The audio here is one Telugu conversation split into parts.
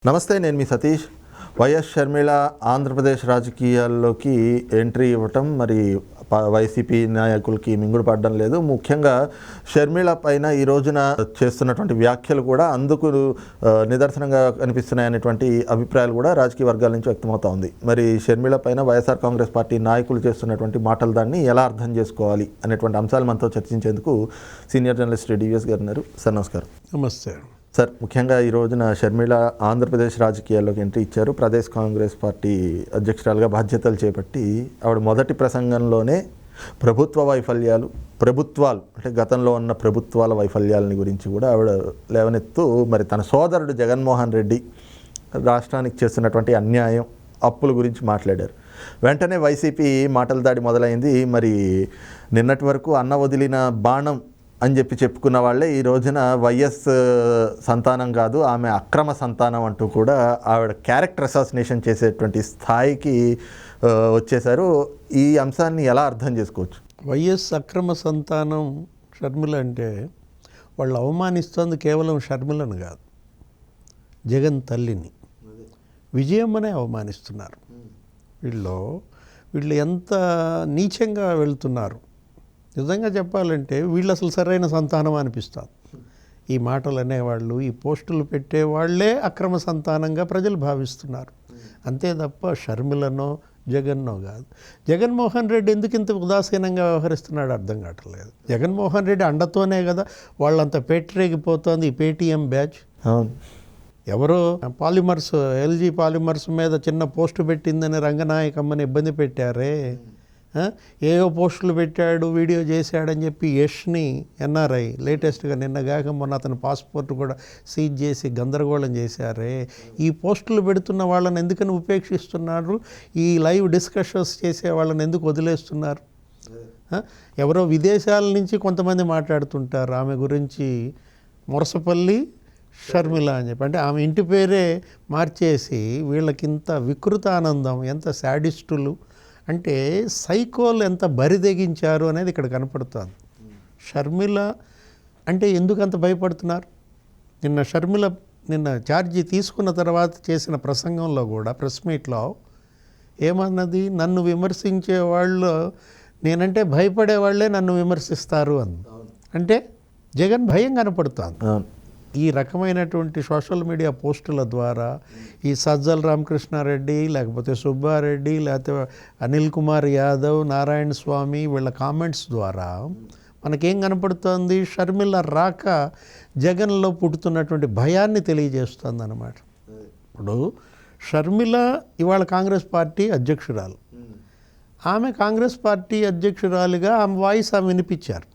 నమస్తే, నేను మీ సతీష్. వైఎస్ షర్మిల ఆంధ్రప్రదేశ్ రాజకీయాల్లోకి ఎంట్రీ ఇవ్వటం మరి వైసీపీ నాయకులకి మింగుడు పడడం లేదు. ముఖ్యంగా షర్మిల పైన ఈ రోజున చేస్తున్నటువంటి వ్యాఖ్యలు కూడా అందుకు నిదర్శనంగా కనిపిస్తున్నాయనేటువంటి అభిప్రాయాలు కూడా రాజకీయ వర్గాల నుంచి వ్యక్తమవుతా ఉంది. మరి షర్మిల పైన వైఎస్ఆర్ కాంగ్రెస్ పార్టీ నాయకులు చేస్తున్నటువంటి మాటలు దాన్ని ఎలా అర్థం చేసుకోవాలి అనేటువంటి అంశాలు మనతో చర్చించేందుకు సీనియర్ జర్నలిస్ట్ డివిఎస్ గారు ఉన్నారు. సార్ నమస్కారం. నమస్తే సార్, ముఖ్యంగా ఈ రోజున షర్మిల ఆంధ్రప్రదేశ్ రాజకీయాల్లోకి ఎంట్రీ ఇచ్చారు. ప్రదేశ్ కాంగ్రెస్ పార్టీ అధ్యక్షురాలుగా బాధ్యతలు చేపట్టి ఆవిడ మొదటి ప్రసంగంలోనే ప్రభుత్వాలు అంటే గతంలో ఉన్న ప్రభుత్వాల వైఫల్యాలని గురించి కూడా ఆవిడ లేవనెత్తు మరి తన సోదరుడు జగన్మోహన్ రెడ్డి రాష్ట్రానికి చేస్తున్నటువంటి అన్యాయం, అప్పుల గురించి మాట్లాడారు. వెంటనే వైసీపీ మాటల దాడి మొదలైంది. మరి నిన్నటి వరకు అన్న వదిలిన బాణం అని చెప్పుకున్న వాళ్ళే ఈ రోజున వైఎస్ సంతానం కాదు, ఆమె అక్రమ సంతానం అంటూ కూడా ఆవిడ క్యారెక్టర్ అసాసినేషన్ చేసేటువంటి స్థాయికి వచ్చేశారు. ఈ అంశాన్ని ఎలా అర్థం చేసుకోవచ్చు? వైఎస్ అక్రమ సంతానం షర్మిల అంటే వాళ్ళు అవమానిస్తుంది కేవలం షర్మిలను కాదు, జగన్ తల్లిని, విజయమ్మనే అవమానిస్తున్నారు. వీళ్ళు ఎంత నీచంగా వెళ్తున్నారు. నిజంగా చెప్పాలంటే వీళ్ళు అసలు సరైన సంతానం అనిపిస్తుంది. ఈ మాటలు అనేవాళ్ళు, ఈ పోస్టులు పెట్టేవాళ్లే అక్రమ సంతానంగా ప్రజలు భావిస్తున్నారు. అంతే తప్ప షర్మిలనో జగన్నో కాదు. జగన్మోహన్ రెడ్డి ఎందుకు ఇంత ఉదాసీనంగా వ్యవహరిస్తున్నాడు అర్థం కావట్లేదు. జగన్మోహన్ రెడ్డి అండతోనే కదా వాళ్ళంత పేటరేగిపోతోంది ఈ పేటీఎం బ్యాచ్. ఎవరో పాలిమర్స్, ఎల్జీ పాలిమర్స్ మీద చిన్న పోస్టు పెట్టిందని రంగనాయకమ్మని ఇబ్బంది పెట్టారే, ఏవో పోస్టులు పెట్టాడు, వీడియో చేశాడని చెప్పి యష్ని ఎన్ఆర్ఐ లేటెస్ట్గా నిన్నగాక మొన్న అతని పాస్పోర్ట్ కూడా సీజ్ చేసి గందరగోళం చేశారే. ఈ పోస్టులు పెడుతున్న వాళ్ళని ఎందుకని ఉపేక్షిస్తున్నారు? ఈ లైవ్ డిస్కషన్స్ చేసే వాళ్ళని ఎందుకు వదిలేస్తున్నారు? ఎవరో విదేశాల నుంచి కొంతమంది మాట్లాడుతుంటారు ఆమె గురించి, మురసపల్లి షర్మిల అని చెప్పి. అంటే ఆమె ఇంటి పేరే మార్చేసి వీళ్ళకింత వికృత ఆనందం. ఎంత శాడిస్టులు అంటే, సైకోలు ఎంత బరిదెగించారు అనేది ఇక్కడ కనపడుతుంది. షర్మిల అంటే ఎందుకు అంత భయపడుతున్నారు? షర్మిల నిన్న ఛార్జీ తీసుకున్న తర్వాత చేసిన ప్రసంగంలో కూడా ప్రెస్ మీట్లో ఏమన్నది, నన్ను విమర్శించే వాళ్ళు, నేనంటే భయపడే వాళ్ళే నన్ను విమర్శిస్తారు అంది. అంటే జగన్ భయం కనపడుతుంది. ఈ రకమైనటువంటి సోషల్ మీడియా పోస్టుల ద్వారా ఈ సజ్జల రామకృష్ణారెడ్డి, లేకపోతే సుబ్బారెడ్డి, లేకపోతే అనిల్ కుమార్ యాదవ్, నారాయణ స్వామి వీళ్ళ కామెంట్స్ ద్వారా మనకేం కనపడుతోంది? షర్మిల రాక జగన్లో పుట్టుతున్నటువంటి భయాన్ని తెలియజేస్తుంది అన్నమాట. ఇప్పుడు షర్మిల ఇవాళ కాంగ్రెస్ పార్టీ అధ్యక్షురాలు. ఆమె కాంగ్రెస్ పార్టీ అధ్యక్షురాలుగా ఆమె వాయిస్ ఆమె వినిపించారు.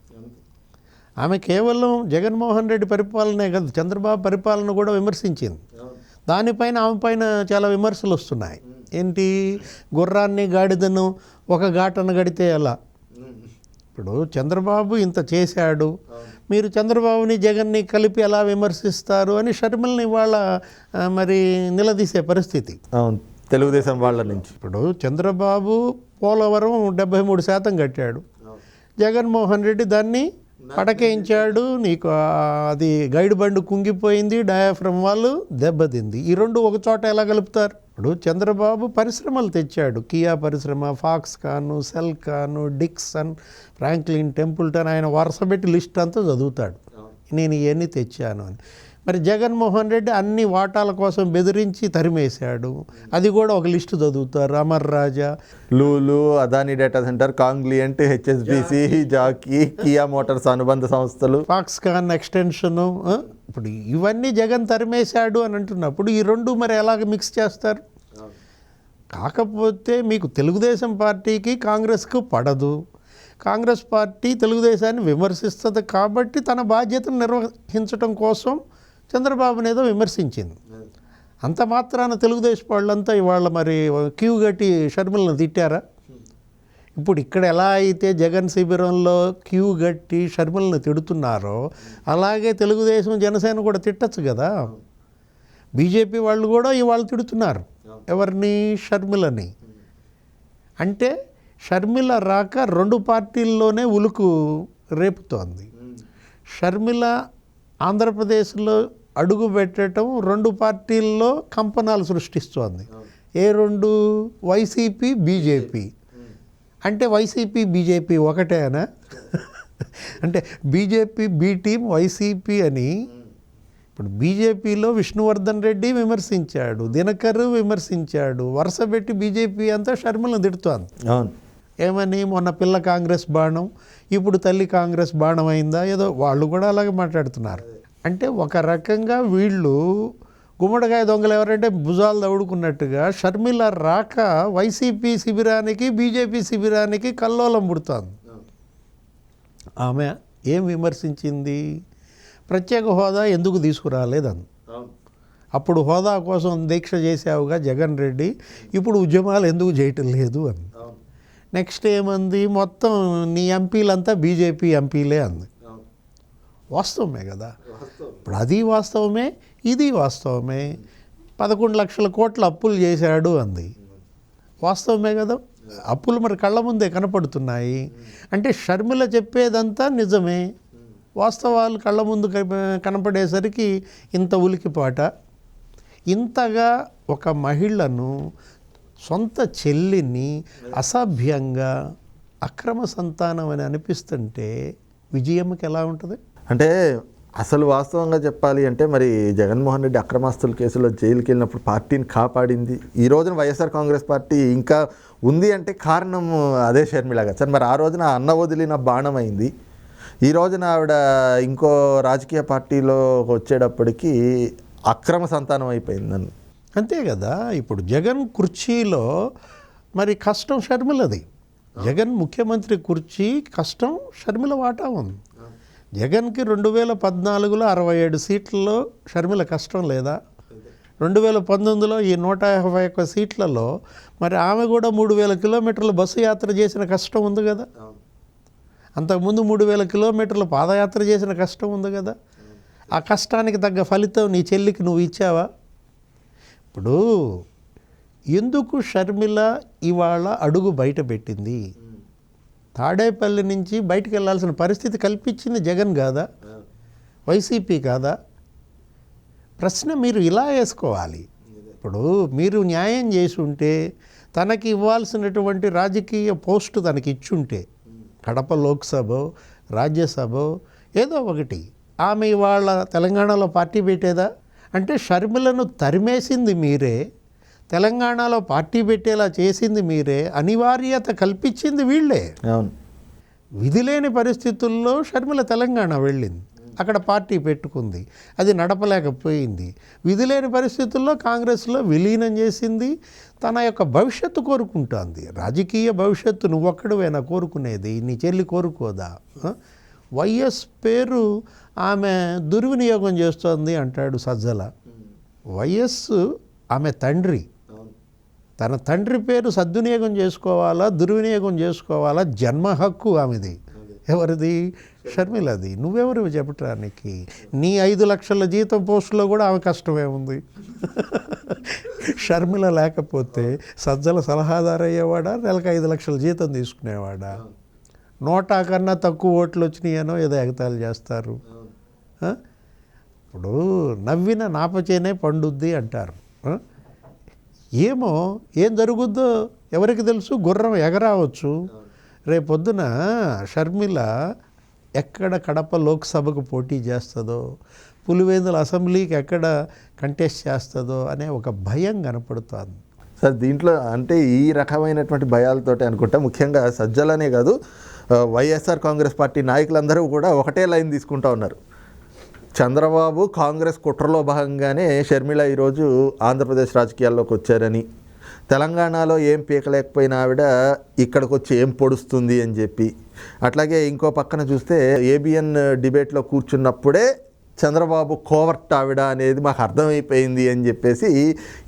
ఆమె కేవలం జగన్మోహన్ రెడ్డి పరిపాలనే కాదు, చంద్రబాబు పరిపాలన కూడా విమర్శించింది. దానిపైన ఆమె పైన చాలా విమర్శలు వస్తున్నాయి. ఏంటి, గుర్రాన్ని గాడిదను ఒక ఘాటన గడితే ఎలా? ఇప్పుడు చంద్రబాబు ఇంత చేశాడు, మీరు చంద్రబాబుని జగన్ని కలిపి ఎలా విమర్శిస్తారు అని షర్మిలని ఇవాళ మరి నిలదీసే పరిస్థితి తెలుగుదేశం వాళ్ళ నుంచి. ఇప్పుడు చంద్రబాబు పోలవరం 73% కట్టాడు, జగన్మోహన్ రెడ్డి దాన్ని పడకేయించాడు. నీకు అది గైడ్ బండ్ కుంగిపోయింది, డయాఫ్రమ్ వాళ్ళు దెబ్బతింది. ఈ రెండు ఒక చోట ఎలా కలుపుతారు? ఇప్పుడు చంద్రబాబు పరిశ్రమలు తెచ్చాడు, కియా పరిశ్రమ, Foxconn, Celkon, Dixon, Franklin Templeton, ఆయన వరుస పెట్టి లిస్ట్ అంతా చదువుతాడు, నేను ఇవన్నీ తెచ్చాను అని. మరి జగన్మోహన్ రెడ్డి అన్ని వాటాల కోసం బెదిరించి తరిమేశాడు, అది కూడా ఒక లిస్టు చదువుతారు. అమర్ రాజా, లూలు, అదాని డేటా సెంటర్, కాంగ్లియంట్, హెచ్ఎస్బిసి, జాకీ, కియా మోటార్స్ అనుబంధ సంస్థలు, ఫాక్స్కాన్ ఎక్స్టెన్షను, ఇప్పుడు ఇవన్నీ జగన్ తరిమేశాడు అని అంటున్నప్పుడు ఈ రెండు మరి ఎలాగ మిక్స్ చేస్తారు? కాకపోతే మీకు తెలుగుదేశం పార్టీకి కాంగ్రెస్కు పడదు, కాంగ్రెస్ పార్టీ తెలుగుదేశాన్ని విమర్శిస్తుంది కాబట్టి తన బాధ్యతను నిర్వహించడం కోసం చంద్రబాబుని ఏదో విమర్శించింది. అంత మాత్రాన తెలుగుదేశం వాళ్ళంతా ఇవాళ మరి క్యూ గట్టి షర్మిలను తిట్టారా? ఇప్పుడు ఇక్కడ ఎలా అయితే జగన్ శిబిరంలో క్యూ గట్టి షర్మిలను తిడుతున్నారో అలాగే తెలుగుదేశం జనసేన కూడా తిట్టచ్చు కదా. బీజేపీ వాళ్ళు కూడా ఇవాళ తిడుతున్నారు ఎవరిని? షర్మిలని. అంటే షర్మిల రాక రెండు పార్టీల్లోనే ఉలుకు రేపుతోంది. షర్మిల ఆంధ్రప్రదేశ్లో అడుగు పెట్టడం 2 పార్టీల్లో కంపనాలు సృష్టిస్తోంది. ఏ 2? YCP, BJP. అంటే వైసీపీ, బీజేపీ ఒకటేనా? అంటే బీజేపీ బి టీం, వైసీపీ అని. ఇప్పుడు బీజేపీలో విష్ణువర్ధన్ రెడ్డి విమర్శించాడు, దినకర్ విమర్శించాడు, వరుస పెట్టి బీజేపీ అంతా షర్మిలను తిడుతోంది. అవును. ఏమని? మొన్న పిల్ల కాంగ్రెస్ బాణం, ఇప్పుడు తల్లి కాంగ్రెస్ బాణం అయిందా? ఏదో వాళ్ళు కూడా అలాగే మాట్లాడుతున్నారు. అంటే ఒక రకంగా వీళ్ళు గుమ్మడికాయ దొంగలు ఎవరంటే భుజాలు దౌడుకున్నట్టుగా షర్మిల రాక వైసీపీ శిబిరానికి, బీజేపీ శిబిరానికి కల్లోలం పుడుతోంది. ఆమె ఏం విమర్శించింది? ప్రత్యేక హోదా ఎందుకు తీసుకురాలేదని. అప్పుడు హోదా కోసం దీక్ష చేసావుగా జగన్ రెడ్డి, ఇప్పుడు ఉద్యమాలు ఎందుకు చేయటం లేదు అని. నెక్స్ట్ ఏమంది? మొత్తం నీ ఎంపీలంతా బీజేపీ ఎంపీలే అంది. వాస్తవమే కదా. ఇప్పుడు అది వాస్తవమే, ఇది వాస్తవమే. 11 లక్షల కోట్ల అప్పులు చేశాడు అంది. వాస్తవమే కదా. అప్పులు మరి కళ్ళ ముందే కనపడుతున్నాయి. అంటే షర్మిల చెప్పేదంతా నిజమే, వాస్తవాలు కళ్ళ ముందు కనపడేసరికి ఇంత ఉలికిపాట. ఇంతగా ఒక మహిళను, సొంత చెల్లిని అసభ్యంగా అక్రమ సంతానం అని అనిపిస్తుంటే విజయమ్మకి ఎలా ఉంటుంది? అంటే అసలు వాస్తవంగా చెప్పాలి అంటే మరి జగన్మోహన్ రెడ్డి అక్రమాస్తుల కేసులో జైలుకి వెళ్ళినప్పుడు పార్టీని కాపాడింది. ఈ రోజున వైఎస్ఆర్ కాంగ్రెస్ పార్టీ ఇంకా ఉంది అంటే కారణం అదే షర్మిల గారు సార్. మరి ఆ రోజున అన్న వదిలిన బాణం అయింది. ఈ రోజున ఆవిడ ఇంకో రాజకీయ పార్టీలో వచ్చేటప్పటికి అక్రమ సంతానం అయిపోయిందని. అంతే కదా. ఇప్పుడు జగన్ కుర్చీలో మరి కష్టం షర్మిలది. జగన్ ముఖ్యమంత్రి కుర్చీ కష్టం షర్మిల వాటా ఉంది. జగన్కి 2014లో 67 సీట్లలో షర్మిల కష్టం లేదా? 2019లో ఈ 151 సీట్లలో మరి ఆమె కూడా 3000 కిలోమీటర్ల బస్సు యాత్ర చేసిన కష్టం ఉంది కదా. అంతకుముందు 3000 కిలోమీటర్ల పాదయాత్ర చేసిన కష్టం ఉంది కదా. ఆ కష్టానికి తగ్గ ఫలితం నీ చెల్లికి నువ్వు ఇచ్చావా? ఇప్పుడు ఎందుకు షర్మిల ఇవాళ అడుగు బయట పెట్టింది? తాడేపల్లి నుంచి బయటకు వెళ్ళాల్సిన పరిస్థితి కల్పించింది జగన్ కాదా, వైసీపీ కాదా? ప్రశ్న మీరు ఇలా వేసుకోవాలి. ఇప్పుడు మీరు న్యాయం చేసి ఉంటే, తనకి ఇవ్వాల్సినటువంటి రాజకీయ పోస్టు తనకి ఇచ్చుంటే, కడప లోక్సభ, రాజ్యసభ ఏదో ఒకటి, ఆమె ఇవాళ తెలంగాణలో పార్టీ పెట్టేదా? అంటే షర్మిలను తరిమేసింది మీరే, తెలంగాణలో పార్టీ పెట్టేలా చేసింది మీరే, అనివార్యత కల్పించింది వీళ్ళే. అవును. విధి లేని పరిస్థితుల్లో షర్మిల తెలంగాణ వెళ్ళింది, అక్కడ పార్టీ పెట్టుకుంది, అది నడపలేకపోయింది. విధి లేని పరిస్థితుల్లో కాంగ్రెస్లో విలీనం చేసింది, తన యొక్క భవిష్యత్తు కోరుకుంటోంది. రాజకీయ భవిష్యత్తు నువ్వొక్కడివేనా కోరుకునేది? నీ చెల్లి కోరుకోదా? వైఎస్ పేరు ఆమె దుర్వినియోగం చేస్తోంది అంటాడు సజ్జల. వైఎస్ ఆమె తండ్రి, తన తండ్రి పేరు సద్వినియోగం చేసుకోవాలా, దుర్వినియోగం చేసుకోవాలా? జన్మ హక్కు ఆమెది. ఎవరిది? షర్మిలది. నువ్వెవరు చెప్పటానికి? నీ 5 లక్షల జీతం పోస్టులో కూడా ఆమె కష్టమే ఉంది. షర్మిల లేకపోతే సజ్జల సలహాదారు అయ్యేవాడా, నెలకు 5 లక్షల జీతం తీసుకునేవాడా? 100 కన్నా తక్కువ ఓట్లు వచ్చినాయనో ఏదో ఎగతాళి చేస్తారు. ఇప్పుడు నవ్విన నాపచేనే పండుద్ది అంటారు. ఏమో ఏం జరుగుద్దో ఎవరికి తెలుసు? గుర్రం ఎగరావచ్చు. రేపొద్దున షర్మిల ఎక్కడ కడప లోక్సభకు పోటీ చేస్తుందో, పులివెందుల అసెంబ్లీకి ఎక్కడ కంటెస్ట్ చేస్తుందో అనే ఒక భయం కనపడుతుంది సార్. దీంట్లో అంటే ఈ రకమైనటువంటి భయాలతోటి అనుకుంటా ముఖ్యంగా సజ్జలనే కాదు, వైఎస్ఆర్ కాంగ్రెస్ పార్టీ నాయకులందరూ కూడా ఒకటే లైన్ తీసుకుంటూ ఉన్నారు. చంద్రబాబు కాంగ్రెస్ కుట్రలో భాగంగానే షర్మిల ఈరోజు ఆంధ్రప్రదేశ్ రాజకీయాల్లోకి వచ్చారని, తెలంగాణలో ఏం పీకలేకపోయినా ఆవిడ ఇక్కడికి వచ్చి ఏం పొడుస్తుంది అని చెప్పి, అట్లాగే ఇంకో పక్కన చూస్తే ఏబిఎన్ డిబేట్లో కూర్చున్నప్పుడే చంద్రబాబు కోవర్ట్ ఆవిడ అనేది మాకు అర్థమైపోయింది అని చెప్పేసి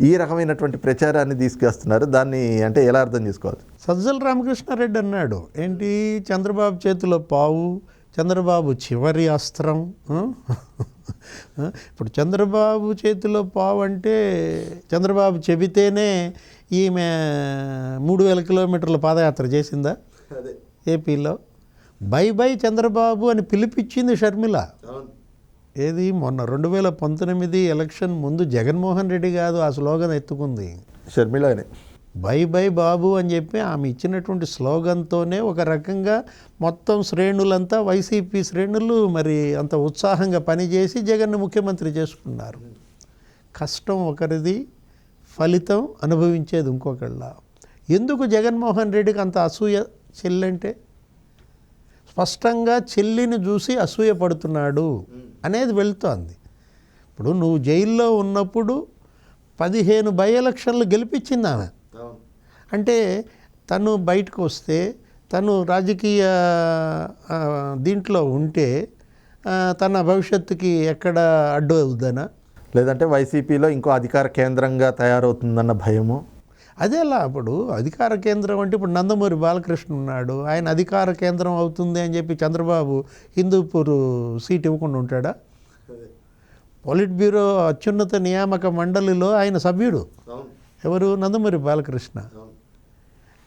ఈ రకమైనటువంటి ప్రచారాన్ని తీసుకొస్తున్నారు. దాన్ని అంటే ఎలా అర్థం చేసుకోవాలి? సజ్జల రామకృష్ణారెడ్డి అన్నాడు ఏంటి, చంద్రబాబు చేతిలో పావు, చంద్రబాబు చివరి అస్త్రం. ఇప్పుడు చంద్రబాబు చేతిలో పావు అంటే చంద్రబాబు చెబితేనే ఈమె 3000 కిలోమీటర్ల పాదయాత్ర చేసిందా ఏపీలో? బై బై చంద్రబాబు అని పిలిపించింది షర్మిల. ఏది మొన్న 2019 ఎలక్షన్ ముందు జగన్మోహన్ రెడ్డి కాదు ఆ స్లోగన్ ఎత్తుకుంది, షర్మిలనే. బై బై బాబు అని చెప్పి ఆమె ఇచ్చినటువంటి స్లోగన్తోనే ఒక రకంగా మొత్తం శ్రేణులంతా వైసీపీ శ్రేణులు మరి అంత ఉత్సాహంగా పనిచేసి జగన్ను ముఖ్యమంత్రి చేసుకున్నారు. కష్టం ఒకరిది, ఫలితం అనుభవించేది ఇంకొకళ్ళ. ఎందుకు జగన్మోహన్ రెడ్డికి అంత అసూయ చెల్లంటే? స్పష్టంగా చెల్లిని చూసి అసూయ పడుతున్నాడు అనేది వెళ్తోంది. ఇప్పుడు నువ్వు జైల్లో ఉన్నప్పుడు 15 బై ఎలక్షన్లు గెలిపించింది ఆమె. అంటే తను బయటకు వస్తే, తను రాజకీయ దీంట్లో ఉంటే తన భవిష్యత్తుకి ఎక్కడ అడ్డు అవుద్దనా? లేదంటే వైసీపీలో ఇంకో అధికార కేంద్రంగా తయారవుతుందన్న భయము. అదేలా ఇప్పుడు అధికార కేంద్రం అంటే ఇప్పుడు నందమూరి బాలకృష్ణ ఉన్నాడు, ఆయన అధికార కేంద్రం అవుతుంది అని చెప్పి చంద్రబాబు హిందూపూర్ సీట్ ఇవ్వకుండా ఉంటాడా? పొలిట్ బ్యూరో అత్యున్నత నియామక మండలిలో ఆయన సభ్యుడు. ఎవరు? నందమూరి బాలకృష్ణ.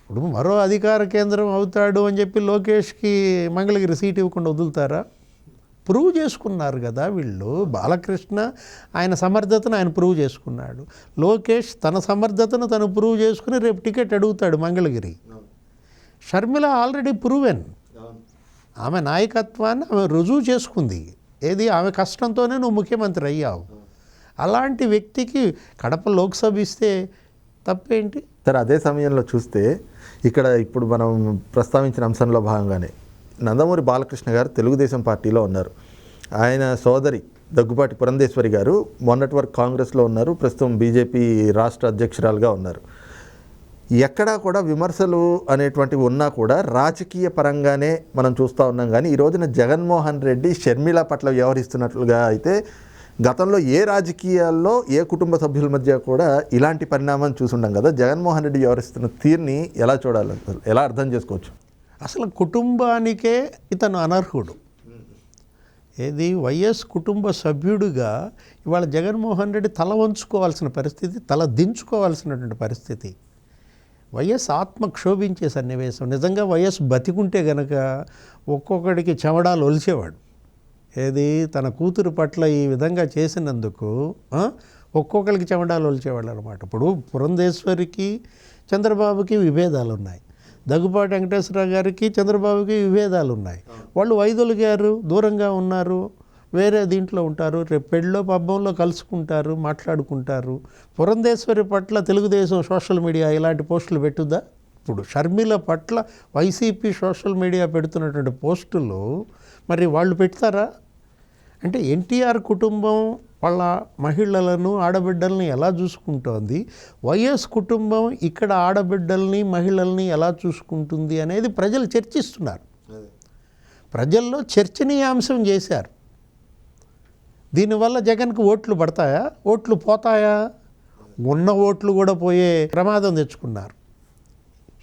ఇప్పుడు మరో అధికార కేంద్రం అవుతాడు అని చెప్పి లోకేష్కి మంగళగిరి సీట్ ఇవ్వకుండా వదులుతారా? ప్రూవ్ చేసుకున్నారు కదా వీళ్ళు. బాలకృష్ణ ఆయన సమర్థతను ఆయన ప్రూవ్ చేసుకున్నాడు, లోకేష్ తన సమర్థతను తను ప్రూవ్ చేసుకుని రేపు టికెట్ అడుగుతాడు మంగళగిరి. షర్మిల ఆల్రెడీ ప్రూవెన్, ఆమె నాయకత్వాన్ని ఆమె రుజువు చేసుకుంది. ఏది? ఆమె కష్టంతోనే నువ్వు ముఖ్యమంత్రి అయ్యావు. అలాంటి వ్యక్తికి కడప లోక్సభ ఇస్తే తప్పేంటి? సరే, అదే సమయంలో చూస్తే ఇక్కడ ఇప్పుడు మనం ప్రస్తావించిన అంశంలో భాగంగానే నందమూరి బాలకృష్ణ గారు తెలుగుదేశం పార్టీలో ఉన్నారు. ఆయన సోదరి దగ్గుపాటి పురంధేశ్వరి గారు మొన్నటి వరకు కాంగ్రెస్లో ఉన్నారు, ప్రస్తుతం బీజేపీ రాష్ట్ర అధ్యక్షురాలుగా ఉన్నారు. ఎక్కడా కూడా విమర్శలు అనేటువంటివి ఉన్నా కూడా రాజకీయ పరంగానే మనం చూస్తూ ఉన్నాం. కానీ ఈ రోజున జగన్మోహన్ రెడ్డి షర్మిల పట్ల వ్యవహరిస్తున్నట్లుగా అయితే గతంలో ఏ రాజకీయాల్లో ఏ కుటుంబ సభ్యుల మధ్య కూడా ఇలాంటి పరిణామం చూసుండం కదా. జగన్మోహన్ రెడ్డి వ్యవహరిస్తున్న తీరుని ఎలా చూడాలి, ఎలా అర్థం చేసుకోవచ్చు? అసలు కుటుంబానికే ఇతను అనర్హుడు. ఏది? వైఎస్ కుటుంబ సభ్యుడిగా ఇవాళ జగన్మోహన్ రెడ్డి తల వంచుకోవాల్సిన పరిస్థితి, తల దించుకోవాల్సినటువంటి పరిస్థితి. వైఎస్ ఆత్మ క్షోభించే సన్నివేశం. నిజంగా వైఎస్ బతికుంటే గనక ఒక్కొక్కడికి చెమడాలు ఒలిచేవాడు. ఏది? తన కూతురు పట్ల ఈ విధంగా చేసినందుకు ఒక్కొక్కరికి చెమడాలు ఒలిచేవాళ్ళు అనమాట. ఇప్పుడు పురంధేశ్వరికి చంద్రబాబుకి విభేదాలు ఉన్నాయి, దగ్గుపాటి వెంకటేశ్వరరావు గారికి చంద్రబాబుకి విభేదాలు ఉన్నాయి. వాళ్ళు వైదొలిగారు, దూరంగా ఉన్నారు, వేరే దీంట్లో ఉంటారు, రేపు పెళ్ళిలో పబ్బంలో కలుసుకుంటారు, మాట్లాడుకుంటారు. పురంధేశ్వరి పట్ల తెలుగుదేశం సోషల్ మీడియా ఇలాంటి పోస్టులు పెట్టుద్దా? ఇప్పుడు షర్మిల పట్ల వైసీపీ సోషల్ మీడియా పెడుతున్నటువంటి పోస్టులు మరి వాళ్ళు పెడతారా? అంటే ఎన్టీఆర్ కుటుంబం వాళ్ళ మహిళలను ఆడబిడ్డల్ని ఎలా చూసుకుంటోంది, వైఎస్ కుటుంబం ఇక్కడ ఆడబిడ్డల్ని మహిళల్ని ఎలా చూసుకుంటుంది అనేది ప్రజలు చర్చిస్తున్నారు. ప్రజల్లో చర్చనీయాంశం చేశారు. దీనివల్ల జగన్కి ఓట్లు పడతాయా? ఓట్లు పోతాయా? ఉన్న ఓట్లు కూడా పోయే ప్రమాదం తెచ్చుకున్నారు.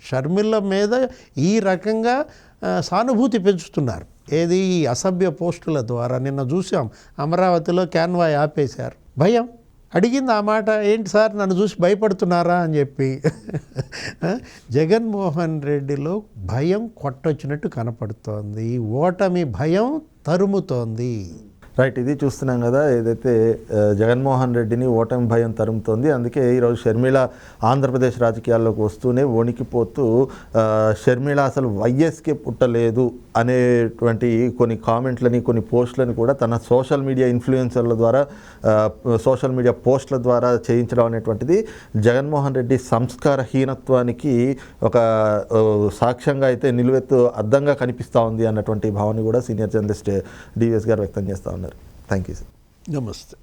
షర్మిల మీద ఈ రకంగా సానుభూతి పెంచుతున్నారు. ఏది? ఈ అసభ్య పోస్టుల ద్వారా. నిన్న చూసాం, అమరావతిలో క్యాన్వాయ్ ఆపేశారు. భయం అడిగింది ఆ మాట, ఏంటి సార్ నన్ను చూసి భయపడుతున్నారా అని చెప్పి. జగన్మోహన్ రెడ్డిలో భయం కొట్టొచ్చినట్టు కనపడుతోంది, ఓటమి భయం తరుముతోంది. రైట్, ఇది చూస్తున్నాం కదా. ఏదైతే జగన్మోహన్ రెడ్డిని ఓటమి భయం తరుముతోంది. అందుకే ఈరోజు షర్మిల ఆంధ్రప్రదేశ్ రాజకీయాల్లోకి వస్తూనే వణికిపోతూ షర్మిల అసలు వైఎస్కే పుట్టలేదు అనేటువంటి కొన్ని కామెంట్లని, కొన్ని పోస్టులని కూడా తన సోషల్ మీడియా ఇన్ఫ్లుయెన్సర్ల ద్వారా, సోషల్ మీడియా పోస్టుల ద్వారా చేయించడం అనేటువంటిది జగన్మోహన్ రెడ్డి సంస్కారహీనత్వానికి ఒక సాక్ష్యంగా అయితే నిలువెత్తు అద్దంగా కనిపిస్తూ ఉంది అన్నటువంటి భావన కూడా సీనియర్ జర్నలిస్ట్ డివిఎస్ గారు వ్యక్తం చేస్తూ ఉన్నారు. Thank you sir. నమస్తే.